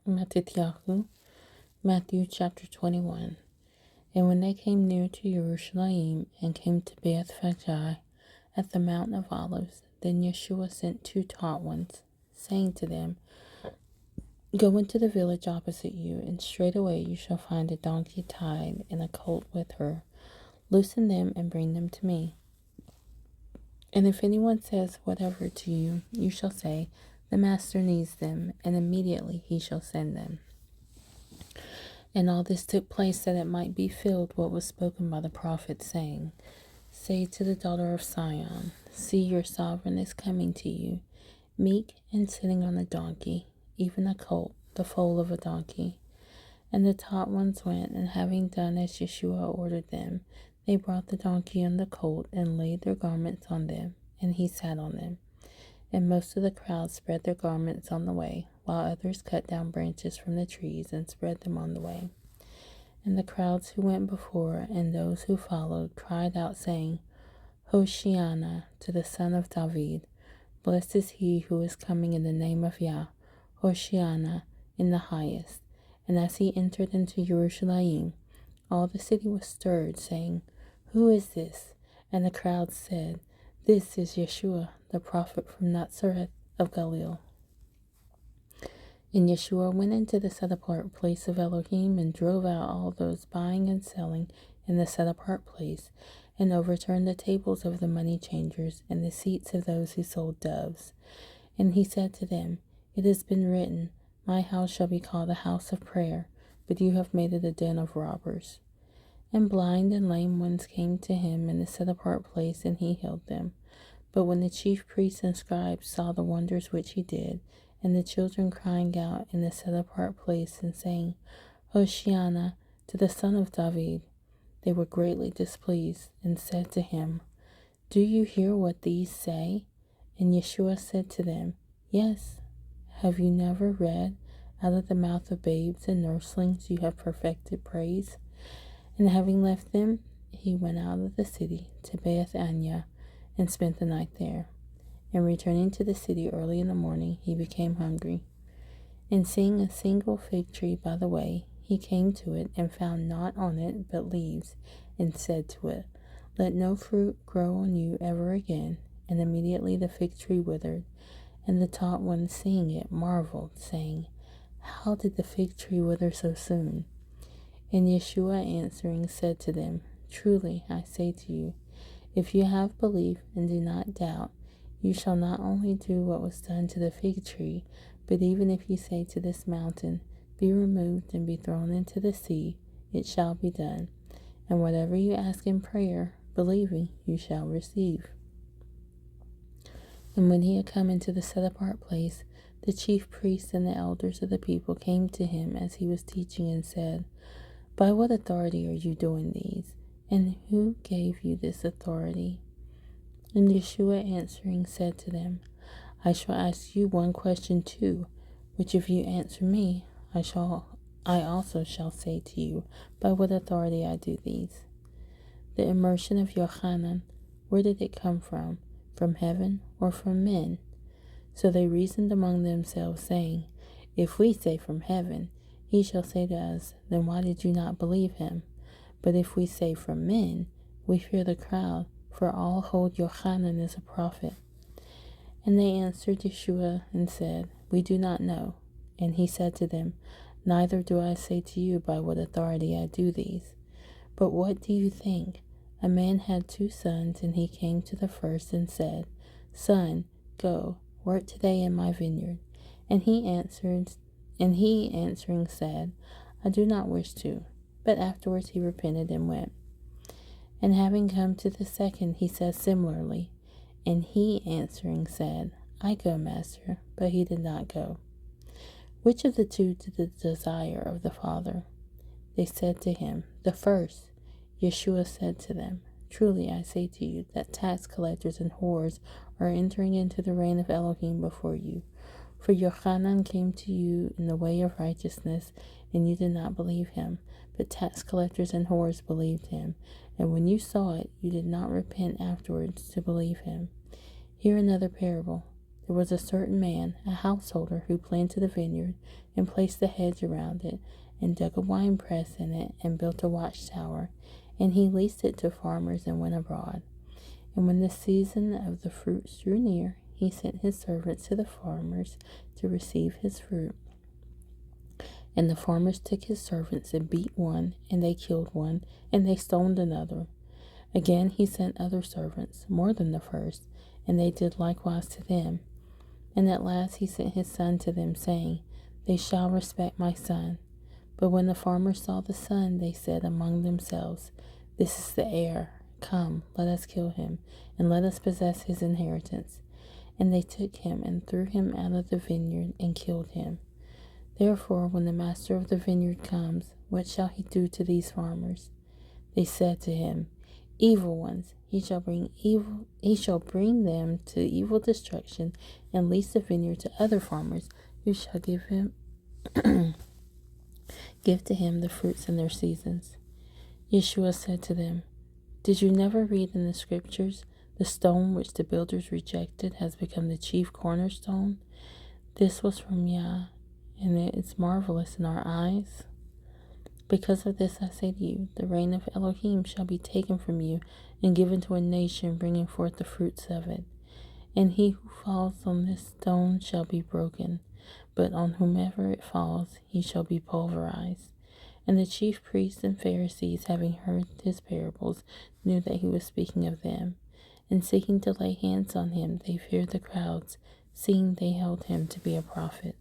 Mattithyahu, Matthew chapter 21. And when they came near to Jerusalem and came to Bethphage at the Mount of Olives, then Yeshua sent 2 taught ones, saying to them, Go into the village opposite you, and straightway you shall find a donkey tied and a colt with her. Loosen them and bring them to me. And if anyone says whatever to you, you shall say, The master needs them, and immediately he shall send them. And all this took place that it might be filled what was spoken by the prophet, saying, Say to the daughter of Sion, See, your sovereign is coming to you, meek and sitting on a donkey, even a colt, the foal of a donkey. And the taught ones went, and having done as Yeshua ordered them, they brought the donkey and the colt, and laid their garments on them, and he sat on them. And most of the crowd spread their garments on the way, while others cut down branches from the trees and spread them on the way. And the crowds who went before and those who followed cried out, saying, Hoshiana to the Son of David. Blessed is he who is coming in the name of Yah. Hoshiana in the highest. And as he entered into Jerusalem, all the city was stirred, saying, Who is this? And the crowd said, This is Yeshua, the prophet from Nazareth of Galilee. And Yeshua went into the set-apart place of Elohim and drove out all those buying and selling in the set-apart place, and overturned the tables of the money changers and the seats of those who sold doves. And he said to them, It has been written, My house shall be called a house of prayer, but you have made it a den of robbers. And blind and lame ones came to him in the set-apart place, and he healed them. But when the chief priests and scribes saw the wonders which he did, and the children crying out in the set-apart place and saying, Hoshiana to the Son of David, they were greatly displeased, and said to him, Do you hear what these say? And Yeshua said to them, Yes. Have you never read, Out of the mouth of babes and nurslings you have perfected praise? And having left them, he went out of the city to Bethania, and spent the night there. And returning to the city early in the morning, he became hungry. And seeing a single fig tree by the way, he came to it, and found not on it but leaves, and said to it, Let no fruit grow on you ever again. And immediately the fig tree withered. And the taught ones, seeing it, marveled, saying, How did the fig tree wither so soon? And Yeshua answering said to them, Truly I say to you, if you have belief and do not doubt, you shall not only do what was done to the fig tree, but even if you say to this mountain, Be removed and be thrown into the sea, it shall be done. And whatever you ask in prayer, believing, you shall receive. And when he had come into the set-apart place, the chief priests and the elders of the people came to him as he was teaching, and said, By what authority are you doing these? And who gave you this authority? And Yeshua answering said to them, I shall ask you one question too, which if you answer me, I also shall say to you, by what authority I do these. The immersion of Yochanan, where did it come from? From heaven or from men? So they reasoned among themselves, saying, If we say from heaven, he shall say to us, Then why did you not believe him? But if we say from men, we fear the crowd, for all hold Yochanan as a prophet. And they answered Yeshua and said, We do not know. And he said to them, Neither do I say to you by what authority I do these. But what do you think? A man had 2 sons, and he came to the first and said, Son, go, work today in my vineyard. And he answering said, I do not wish to. But afterwards he repented and went. And having come to the second, he said similarly. And he answering said, I go, master. But he did not go. Which of the 2 did the desire of the Father? They said to him, The first. Yeshua said to them, Truly I say to you, that tax collectors and whores are entering into the reign of Elohim before you. For Yochanan came to you in the way of righteousness, and you did not believe him, but tax collectors and whores believed him. And when you saw it, you did not repent afterwards to believe him. Hear another parable. There was a certain man, a householder, who planted a vineyard and placed a hedge around it, and dug a winepress in it, and built a watchtower, and he leased it to farmers and went abroad. And when the season of the fruits drew near, he sent his servants to the farmers to receive his fruit. And the farmers took his servants and beat one, and they killed one, and they stoned another. Again he sent other servants, more than the first, and they did likewise to them. And at last he sent his son to them, saying, They shall respect my son. But when the farmers saw the son, they said among themselves, This is the heir. Come, let us kill him, and let us possess his inheritance. And they took him and threw him out of the vineyard and killed him. Therefore, when the master of the vineyard comes, what shall he do to these farmers? They said to him, Evil ones. He shall bring them to evil destruction, and lease the vineyard to other farmers, who shall give to him the fruits in their seasons. Yeshua said to them, Did you never read in the scriptures, the stone which the builders rejected has become the chief cornerstone? This was from Yah, and it is marvelous in our eyes. Because of this I say to you, the reign of Elohim shall be taken from you and given to a nation bringing forth the fruits of it. And he who falls on this stone shall be broken, but on whomever it falls, he shall be pulverized. And the chief priests and Pharisees, having heard his parables, knew that he was speaking of them. And seeking to lay hands on him, they feared the crowds, seeing they held him to be a prophet.